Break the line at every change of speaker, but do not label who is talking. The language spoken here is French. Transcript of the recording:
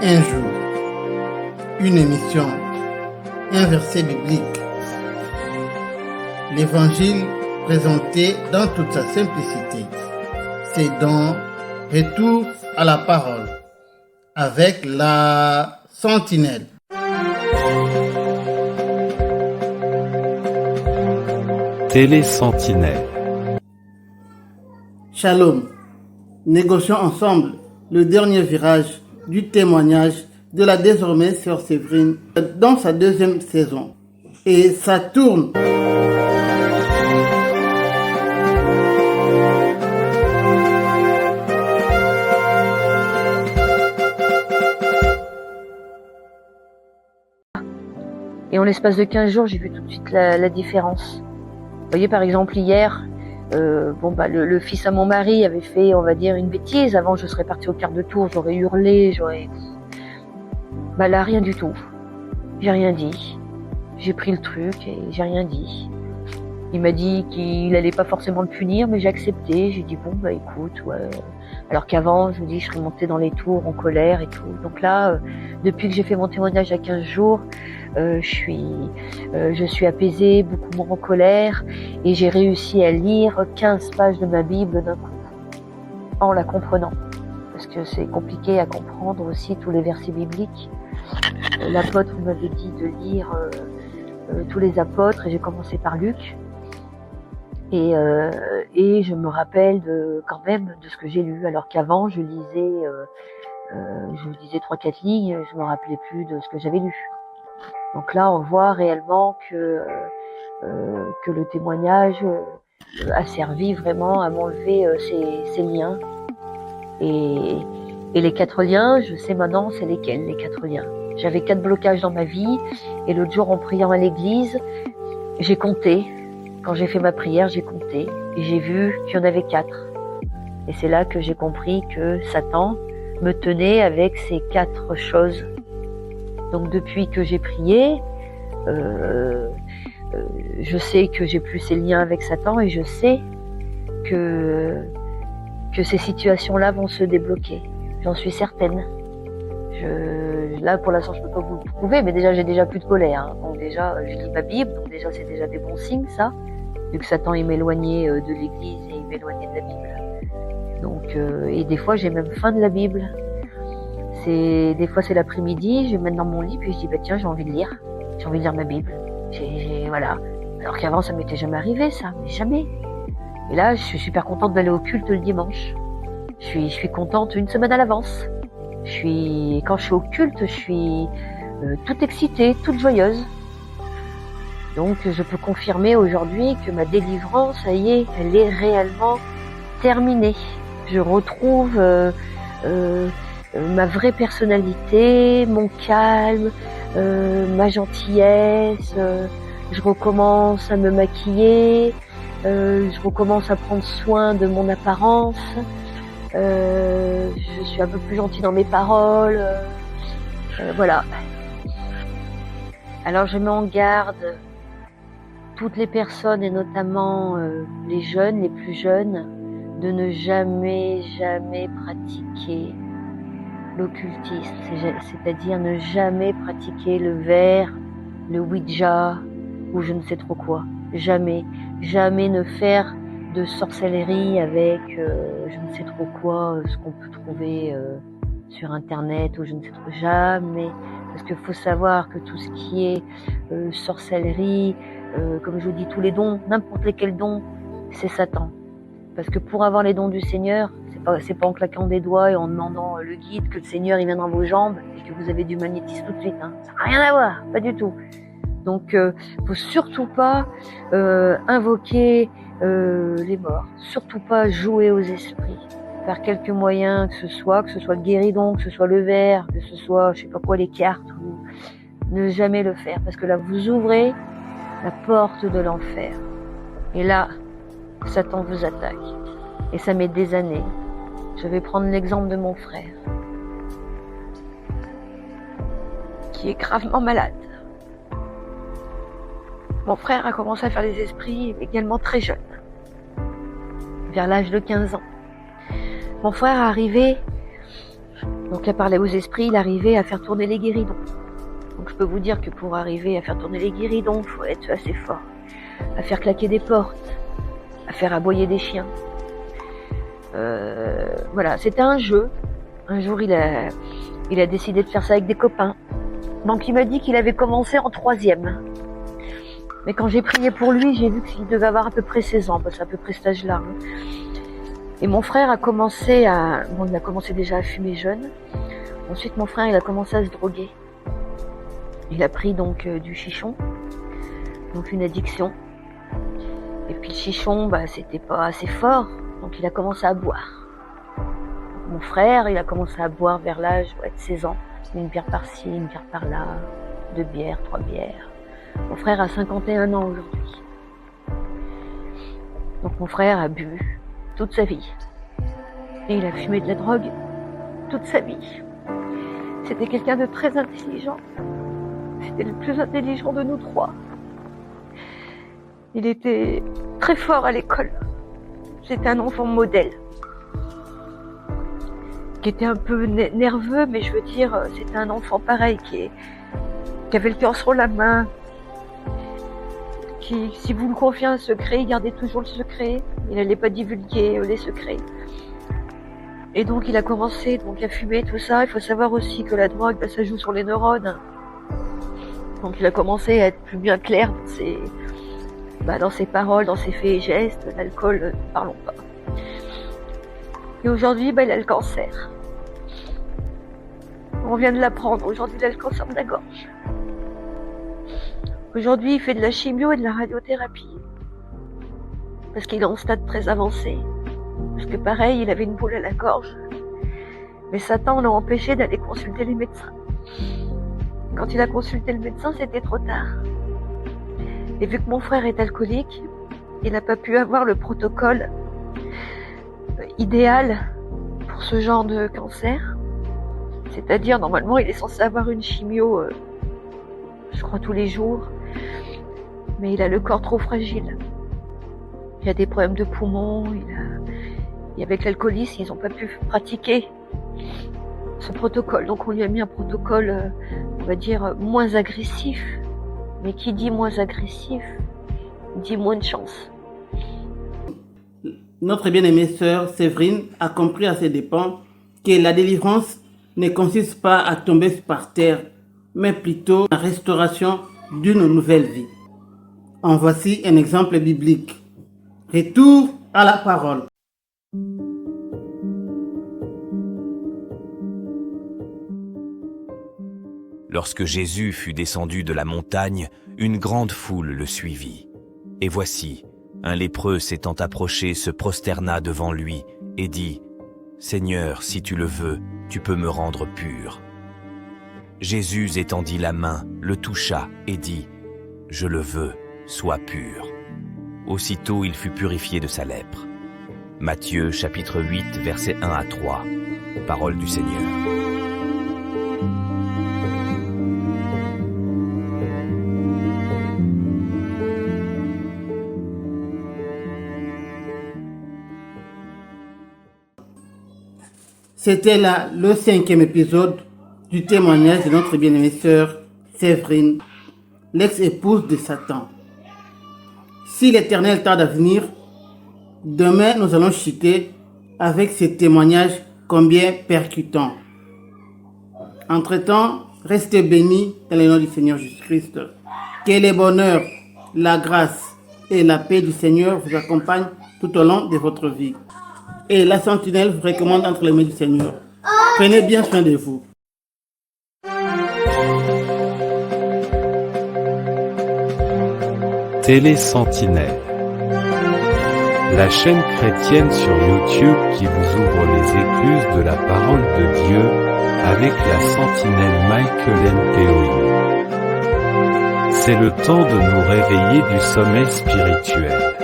Un jour, une émission, un verset biblique. L'évangile présenté dans toute sa simplicité. C'est dans Retour à la parole avec la sentinelle.
Télé-sentinelle.
Shalom. Négocions ensemble le dernier virage du témoignage de la désormais sœur Séverine dans sa deuxième saison. Et ça tourne.
Et en l'espace de 15 jours, j'ai vu tout de suite la différence. Vous voyez, par exemple, hier, le fils à mon mari avait fait, on va dire, une bêtise. Avant, je serais partie au quart de tour, j'aurais hurlé, là, rien du tout. J'ai rien dit. J'ai pris le truc et j'ai rien dit. Il m'a dit qu'il allait pas forcément le punir, mais j'ai accepté. J'ai dit, écoute, ouais. Alors qu'avant, je vous dis, je serais montée dans les tours en colère et tout. Donc là, depuis que j'ai fait mon témoignage à 15 jours, je suis apaisée, beaucoup moins en colère, et j'ai réussi à lire 15 pages de ma Bible d'un coup, en la comprenant. Parce que c'est compliqué à comprendre aussi tous les versets bibliques. L'apôtre m'avait dit de lire tous les apôtres, et j'ai commencé par Luc. Et je me rappelle quand même de ce que j'ai lu, alors qu'avant je lisais 3-4 lignes, je me rappelais plus de ce que j'avais lu. Donc là, on voit réellement que le témoignage a servi vraiment à m'enlever ces liens. Et les 4 liens, je sais maintenant c'est lesquels, les 4 liens. J'avais 4 blocages dans ma vie, et l'autre jour en priant à l'église, j'ai compté. Quand j'ai fait ma prière, j'ai compté, et j'ai vu qu'il y en avait 4. Et c'est là que j'ai compris que Satan me tenait avec ces 4 choses. Donc depuis que j'ai prié, je sais que j'ai plus ces liens avec Satan, et je sais que ces situations-là vont se débloquer. J'en suis certaine. Là, pour l'instant, je peux pas vous le prouver, mais déjà, j'ai déjà plus de colère. Hein. Donc déjà, je lis ma Bible, donc déjà, c'est déjà des bons signes, ça. Vu que Satan, il m'éloignait de l'église et il m'éloignait de la Bible. Donc, et des fois, j'ai même faim de la Bible. Des fois, c'est l'après-midi, je vais me mettre dans mon lit, puis je dis, tiens, j'ai envie de lire. J'ai envie de lire ma Bible. Voilà. Alors qu'avant, ça m'était jamais arrivé, ça. Mais jamais. Et là, je suis super contente d'aller au culte le dimanche. Je suis contente une semaine à l'avance. Quand je suis au culte, je suis toute excitée, toute joyeuse. Donc, je peux confirmer aujourd'hui que ma délivrance, ça y est, elle est réellement terminée. Je retrouve ma vraie personnalité, mon calme, ma gentillesse. Je recommence à me maquiller. Je recommence à prendre soin de mon apparence. Je suis un peu plus gentille dans mes paroles. Voilà. Alors, je mets en garde toutes les personnes, et notamment les jeunes, les plus jeunes, de ne jamais pratiquer l'occultisme, c'est-à-dire ne jamais pratiquer le verre, le Ouija ou je ne sais trop quoi. Jamais ne faire de sorcellerie avec je ne sais trop quoi, ce qu'on peut trouver sur internet ou je ne sais trop. Jamais. Parce qu'il faut savoir que tout ce qui est sorcellerie, comme je vous dis, tous les dons, n'importe lesquels dons, c'est Satan. Parce que pour avoir les dons du Seigneur, c'est pas en claquant des doigts et en demandant le guide que le Seigneur il vient dans vos jambes et que vous avez du magnétisme tout de suite. Hein. Ça n'a rien à voir, pas du tout. Donc, faut surtout pas invoquer les morts, surtout pas jouer aux esprits, par quelque moyen que ce soit le guéridon, que ce soit le verre, que ce soit je sais pas quoi les cartes, ou ne jamais le faire, parce que là vous ouvrez la porte de l'enfer. Et là, Satan vous attaque. Et ça met des années. Je vais prendre l'exemple de mon frère, qui est gravement malade. Mon frère a commencé à faire des esprits également très jeune, vers l'âge de 15 ans. Mon frère est arrivé Donc là, par les hauts esprits, il arrivait à faire tourner les guéridons. Donc je peux vous dire que pour arriver à faire tourner les guéridons, il faut être assez fort. À faire claquer des portes, à faire aboyer des chiens. Voilà, c'était un jeu. Un jour, il a décidé de faire ça avec des copains. Donc il m'a dit qu'il avait commencé en 3e. Mais quand j'ai prié pour lui, j'ai vu qu'il devait avoir à peu près 16 ans, parce que c'est à peu près cet âge-là. Et mon frère a commencé il a commencé déjà à fumer jeune. Ensuite, mon frère, il a commencé à se droguer. Il a pris donc du chichon, donc une addiction. Et puis le chichon, c'était pas assez fort, donc il a commencé à boire. Mon frère, il a commencé à boire vers l'âge de 16 ans. Une bière par-ci, une bière par-là, 2 bières, 3 bières. Mon frère a 51 ans aujourd'hui. Donc mon frère a bu toute sa vie. Et il a fumé de la drogue toute sa vie. C'était quelqu'un de très intelligent. C'était le plus intelligent de nous 3. Il était très fort à l'école. C'était un enfant modèle. Qui était un peu nerveux, mais je veux dire, c'était un enfant pareil, qui avait le cœur sur la main, qui, si vous lui confiez un secret, il gardait toujours le secret, il n'allait pas divulguer les secrets. Et donc il a commencé à fumer tout ça. Il faut savoir aussi que la drogue, ça joue sur les neurones. Donc il a commencé à être plus bien clair dans ses paroles, dans ses faits et gestes. L'alcool, ne parlons pas. Et aujourd'hui, il a le cancer. On vient de l'apprendre. Aujourd'hui, il a le cancer de la gorge. Aujourd'hui, il fait de la chimio et de la radiothérapie. Parce qu'il est en stade très avancé. Parce que pareil, il avait une boule à la gorge. Mais Satan l'a empêché d'aller consulter les médecins. Quand il a consulté le médecin, c'était trop tard. Et vu que mon frère est alcoolique, il n'a pas pu avoir le protocole idéal pour ce genre de cancer. C'est-à-dire, normalement, il est censé avoir une chimio, je crois, tous les jours. Mais il a le corps trop fragile. Il a des problèmes de poumons. Et avec l'alcoolisme, ils n'ont pas pu pratiquer ce protocole. Donc on lui a mis un protocole, on va dire, moins agressif. Mais qui dit moins agressif, dit moins de chance.
Notre bien-aimée sœur Séverine a compris à ses dépens que la délivrance ne consiste pas à tomber par terre, mais plutôt la restauration d'une nouvelle vie. En voici un exemple biblique. Retour à la parole.
Lorsque Jésus fut descendu de la montagne, une grande foule le suivit. Et voici, un lépreux s'étant approché se prosterna devant lui et dit « Seigneur, si tu le veux, tu peux me rendre pur. » Jésus étendit la main, le toucha et dit « Je le veux, sois pur. » Aussitôt il fut purifié de sa lèpre. Matthieu chapitre 8, versets 1 à 3. Parole du Seigneur.
C'était là le 5e épisode du témoignage de notre bien-aimée sœur Séverine, l'ex-épouse de Satan. Si l'Éternel tarde à venir, demain nous allons chuter avec ces témoignages combien percutants. Entre-temps, restez bénis dans le nom du Seigneur Jésus-Christ. Que le bonheur, la grâce et la paix du Seigneur vous accompagnent tout au long de votre vie. Et la sentinelle vous recommande entre les mains du Seigneur. Prenez bien soin de vous.
Télé Sentinelle, la chaîne chrétienne sur YouTube qui vous ouvre les écluses de la parole de Dieu avec la sentinelle Michael Npeoyi. C'est le temps de nous réveiller du sommeil spirituel.